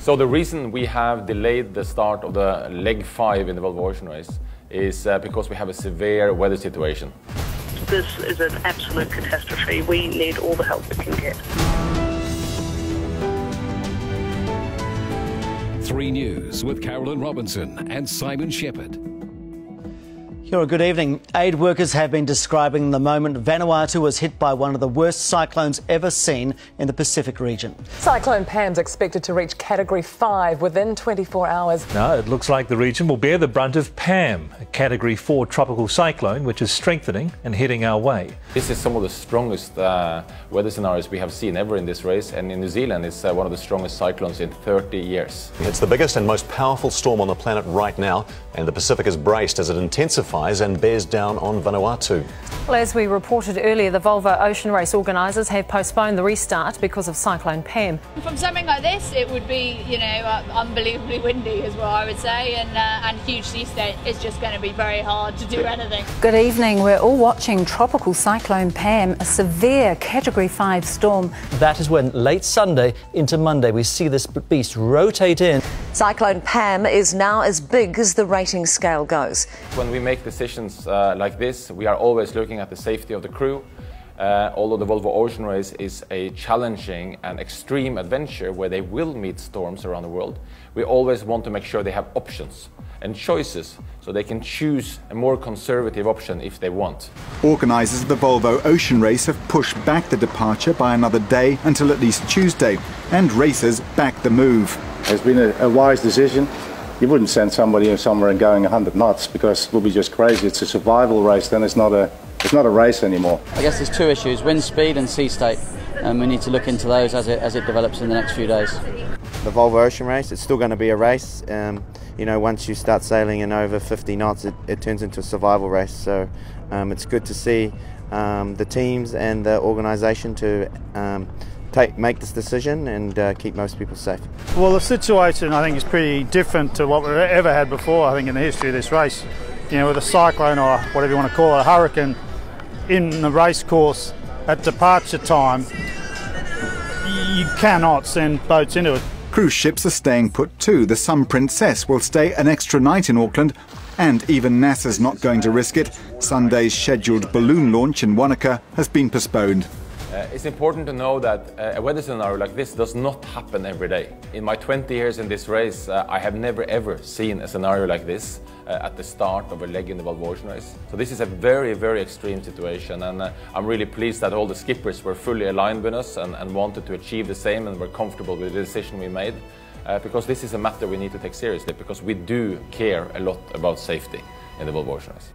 So the reason we have delayed the start of the leg 5 in the Volvo Ocean Race is because we have a severe weather situation. This is an absolute catastrophe. We need all the help we can get. 3 News with Carolyn Robinson and Simon Shepherd. Here, good evening. Aid workers have been describing the moment Vanuatu was hit by one of the worst cyclones ever seen in the Pacific region. Cyclone Pam's expected to reach Category 5 within 24 hours. Now, it looks like the region will bear the brunt of Pam, a Category 4 tropical cyclone which is strengthening and heading our way. This is some of the strongest weather scenarios we have seen ever in this race, and in New Zealand it's one of the strongest cyclones in 30 years. It's the biggest and most powerful storm on the planet right now, and the Pacific is braced as it intensifies and bears down on Vanuatu. Well, as we reported earlier, the Volvo Ocean Race organisers have postponed the restart because of Cyclone Pam. From something like this, it would be, unbelievably windy as well, I would say, and huge sea state. It's just going to be very hard to do anything. Good evening. We're all watching Tropical Cyclone Pam, a severe Category 5 storm. That is when late Sunday into Monday we see this beast rotate in. Cyclone Pam is now as big as the rating scale goes. When we make decisions like this, we are always looking at the safety of the crew. Although the Volvo Ocean Race is a challenging and extreme adventure where they will meet storms around the world, we always want to make sure they have options and choices so they can choose a more conservative option if they want. Organisers of the Volvo Ocean Race have pushed back the departure by another day until at least Tuesday, and racers back the move. It's been a wise decision. You wouldn't send somebody somewhere and going 100 knots because it would be just crazy. It's a survival race, then it's not a race anymore. I guess there's 2 issues, wind speed and sea state, and we need to look into those as it develops in the next few days. The Volvo Ocean Race, it's still going to be a race. Once you start sailing in over 50 knots, it turns into a survival race. So it's good to see the teams and the organisation to make this decision and keep most people safe. Well, the situation I think is pretty different to what we've ever had before, I think, in the history of this race. With a cyclone or whatever you want to call it, a hurricane in the race course at departure time, you cannot send boats into it. Cruise ships are staying put too. The Sun Princess will stay an extra night in Auckland, and even NASA's not going to risk it. Sunday's scheduled balloon launch in Wanaka has been postponed. It's important to know that a weather scenario like this does not happen every day. In my 20 years in this race, I have never ever seen a scenario like this at the start of a leg in the Volvo Ocean Race. So this is a very, very extreme situation, and I'm really pleased that all the skippers were fully aligned with us and wanted to achieve the same and were comfortable with the decision we made. Because this is a matter we need to take seriously, because we do care a lot about safety in the Volvo Ocean Race.